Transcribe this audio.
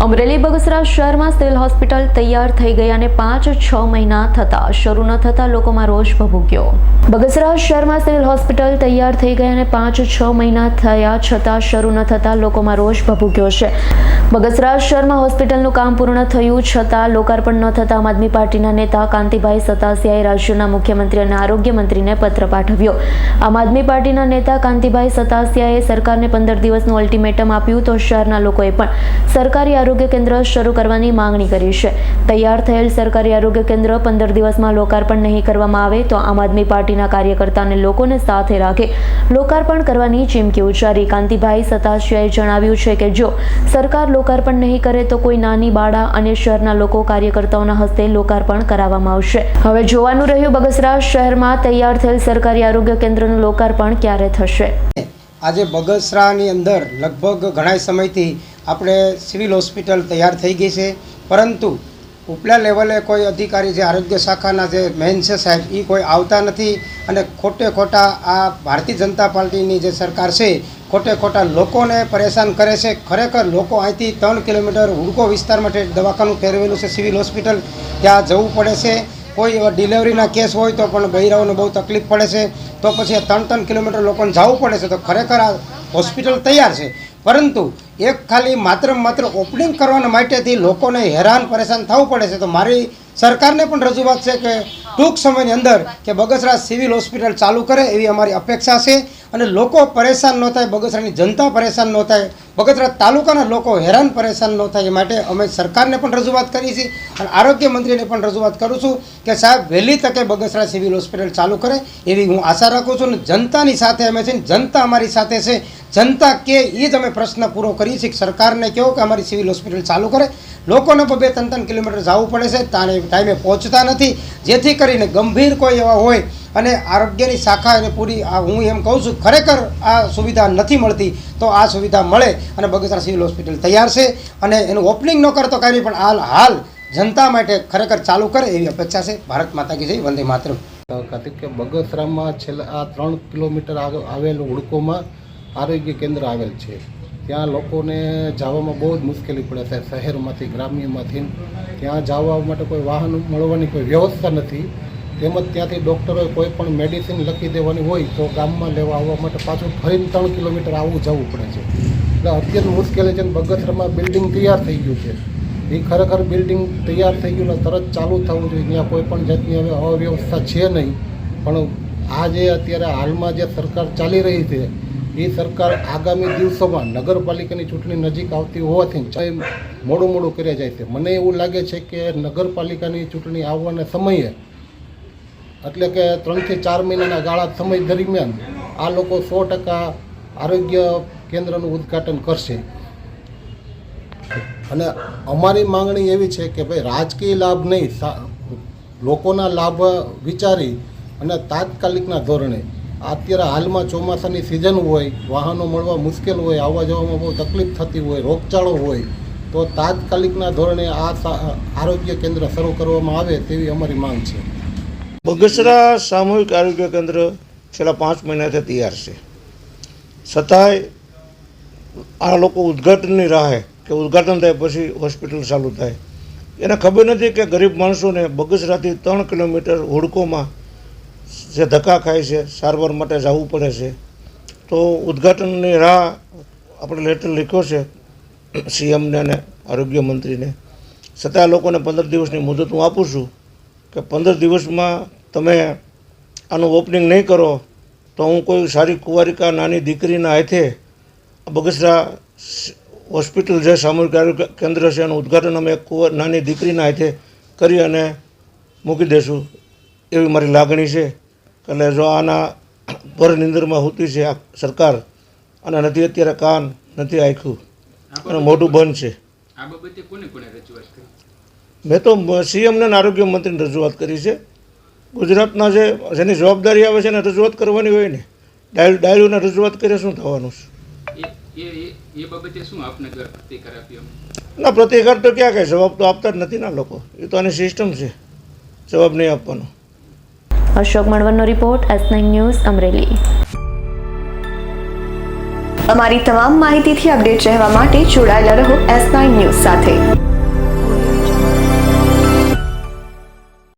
અમરેલી બગસરા શહેરમાં civil hospital તૈયાર થઈ ગયા અને 5-6 મહિના થતા શરૂ ન થતા લોકોમાં રોષ ભભૂક્યો। બગસરા શહેરમાં સિવિલ હોસ્પિટલ તૈયાર થઈ ગયા અને 5-6 મહિના થયા છતાં શરૂ ન થતા લોકોમાં રોષ ભભૂક્યો છે। બગસરા શહેરમાં હોસ્પિટલનું કામ પૂર્ણ થયું છતાં લોકાર્પણ ન થતા આમ આદમી પાર્ટીના નેતા કાંતિભાઈ સતાસિયાએ રાજ્યના મુખ્યમંત્રી અને આરોગ્ય મંત્રીને પત્ર પાઠવ્યો। આમ આદમી પાર્ટીના નેતા કાંતિભાઈ સતાસિયાએ સરકારને 15 દિવસનું અલ્ટિમેટમ આપ્યું તો શહેરના લોકોએ પણ સરકારી આરોગ્ય કેન્દ્ર શરૂ કરવાની માંગણી કરી છે। તૈયાર થયેલ સરકારી આરોગ્ય કેન્દ્ર 15 દિવસમાં લોકાર્પણ નહીં કરવામાં આવે તો આમ આદમી પાર્ટીના કાર્યકર્તા અને લોકોને સાથે રાખી લોકાર્પણ કરવાની ચીમકી ઉચ્ચારી। કાંતિભાઈ સતાસિયાએ જણાવ્યું છે કે જો સરકાર લોકાર્પણ નહીં કરે તો કોઈ નાની બાળા અને શહેરના લોકો કાર્યકર્તાઓના હસ્તે લોકાર્પણ કરાવવામાં આવશે। હવે જોવાનું રહ્યું બગસરા શહેરમાં તૈયાર થયેલ સરકારી આરોગ્ય કેન્દ્રનું લોકાર્પણ ક્યારે થશે। આજે બગસરાની અંદર લગભગ ઘણા સમયથી આપણે સિવિલ હોસ્પિટલ તૈયાર થઈ ગઈ છે, પરંતુ ઉપલા લેવલે કોઈ અધિકારી જે આરોગ્ય શાખાના જે મેન છે સાહેબ એ કોઈ આવતા નથી અને ખોટા આ ભારતીય જનતા પાર્ટીની જે સરકાર છે ખોટા લોકોને પરેશાન કરે છે। ખરેખર લોકો અહીંથી 3 કિલોમીટર હુડકો વિસ્તાર માટે દવાખાનું ફેરવેલું છે સિવિલ હોસ્પિટલ, ત્યાં જવું પડે છે। કોઈ એવા ડિલિવરીના કેસ હોય તો પણ બૈરાઓને બહુ તકલીફ પડે છે, તો પછી 3 કિલોમીટર લોકોને જવું પડે છે। તો ખરેખર આ હોસ્પિટલ તૈયાર છે, પરંતુ એક ખાલી માત્ર ઓપનિંગ કરવાના માટેથી લોકોને હેરાન પરેશાન થવું પડે છે। તો મારી સરકારને પણ રજૂઆત છે કે ટૂંક સમયની અંદર કે બગસરા સિવિલ હોસ્પિટલ ચાલુ કરે એવી અમારી અપેક્ષા છે અને લોકો પરેશાન ન થાય, બગસરાની જનતા પરેશાન ન થાય, બગસરા તાલુકાના લોકો હેરાન પરેશાન ન થાય એ માટે અમે સરકારને પણ રજૂઆત કરી છે અને આરોગ્ય મંત્રીને પણ રજૂઆત કરું છું કે સાહેબ વહેલી તકે બગસરા સિવિલ હોસ્પિટલ ચાલુ કરે એવી હું આશા રાખું છું। અને જનતાની સાથે અમે છે, જનતા અમારી સાથે છે, જનતા કે એ જ અમે પ્રશ્ન પૂરો કરીએ છીએ। સરકારને કહો કે અમારી સિવિલ હોસ્પિટલ ચાલુ કરે। લોકોને 2-3 કિલોમીટર જવું પડે છે, ટાઈમે પહોંચતા નથી, જેથી કરીને ગંભીર કોઈ એવા હોય અને આરોગ્યની શાખા એને પૂરી હું એમ કહું છું ખરેખર આ સુવિધા નથી મળતી તો આ સુવિધા મળે અને બગસરા સિવિલ હોસ્પિટલ તૈયાર છે અને એનું ઓપનિંગ ન કરતો કાંઈ નહીં, પણ હાલ જનતા માટે ખરેખર ચાલુ કરે એવી અપેક્ષા છે। ભારત માતા કી જય, વંદે માતરમ। કે બગસરામાં છેલ્લા આ 3 કિલોમીટર આવેલ હુડકોમાં આરોગ્ય કેન્દ્ર આવેલ છે, ત્યાં લોકોને જવામાં બહુ જ મુશ્કેલી પડે છે। શહેરમાંથી ગ્રામ્યમાંથી ત્યાં જવા માટે કોઈ વાહન મળવાની કોઈ વ્યવસ્થા નથી, તેમજ ત્યાંથી ડૉક્ટરોએ કોઈ પણ મેડિસિન લખી દેવાની હોય તો ગામમાં લેવા આવવા માટે પાછું ફરીને 3 કિલોમીટર આવવું જવું પડે છે, એટલે અત્યંત મુશ્કેલી છે। બગસરામાં બિલ્ડિંગ તૈયાર થઈ ગયું છે, એ ખરેખર બિલ્ડિંગ તૈયાર થઈ ગયું તરત ચાલુ થવું જોઈએ, ત્યાં કોઈ પણ જાતની હવે અવ્યવસ્થા છે નહીં। પણ આ જે અત્યારે હાલમાં જે સરકાર ચાલી રહી છે એ સરકાર આગામી દિવસોમાં નગરપાલિકાની ચૂંટણી નજીક આવતી હોવાથી મોડું કર્યા જાય છે। મને એવું લાગે છે કે નગરપાલિકાની ચૂંટણી આવવાના સમયે એટલે કે 3 થી 4 મહિનાના ગાળા સમય દરમિયાન આ લોકો 100% આરોગ્ય કેન્દ્રનું ઉદ્ઘાટન કરશે। અને અમારી માંગણી એવી છે કે ભાઈ રાજકીય લાભ નહીં, લોકોના લાભ વિચારી અને તાત્કાલિકના ધોરણે અત્યારે હાલમાં ચોમાસાની સિઝન હોય, વાહનો મળવા મુશ્કેલ હોય, આવવા જવામાં બહુ તકલીફ થતી હોય, રોગચાળો હોય, તો તાત્કાલિકના ધોરણે આ આરોગ્ય કેન્દ્ર શરૂ કરવામાં આવે તેવી અમારી માંગ છે। બગસરા સામૂહિક આરોગ્ય કેન્દ્ર છેલ્લા 5 મહિનાથી તૈયાર છે, છતાંય આ લોકો ઉદ્ઘાટનની રાહે કે ઉદ્ઘાટન થાય પછી હોસ્પિટલ ચાલુ થાય એને ખબર નથી કે ગરીબ માણસોને બગસરાથી 3 કિલોમીટર હુડકોમાં જે ધક્કા ખાય છે, સારવાર માટે જવું પડે છે। તો ઉદ્ઘાટનની રાહ આપણે લેટર લખ્યો છે સીએમને અને આરોગ્ય મંત્રીને, છતાં લોકોને 15 દિવસની મુદત હું આપું છું કે 15 દિવસમાં તમે આનું ઓપનિંગ નહીં કરો તો હું કોઈ સારી કુંવારિકા નાની દીકરીના હાથે બગસરા હોસ્પિટલ જે સામૂહિક આરોગ્ય કેન્દ્ર છે એનું ઉદ્ઘાટન અમે નાની દીકરીના હાથે કરી અને મૂકી દઈશું એવી મારી લાગણી છે। એટલે જો આના ભર નિંદરમાં હોતી છે આ સરકાર અને નથી અત્યારે કાન નથી આંખ્યું અને મોઢું બંધ છે। મેં તો સીએમને આરોગ્ય મંત્રીને રજૂઆત કરી છે। ગુજરાતના જેની જવાબદારી આવે છે એને રજૂઆત કરવાની હોય ને, ડાયરીઓને રજૂઆત કરે શું થવાનું છે? ના, પ્રતિકાર તો ક્યાં કહે, જવાબ તો આપતા જ નથી ના લોકો, એ તો આની સિસ્ટમ છે, જવાબ નહીં આપવાનો। અશોક મણવરનો રિપોર્ટ, S9 ન્યૂઝ, અમરેલી। અમારી તમામ માહિતીથી અપડેટ રહેવા માટે જોડાયેલા રહો S9 ન્યૂઝ સાથે।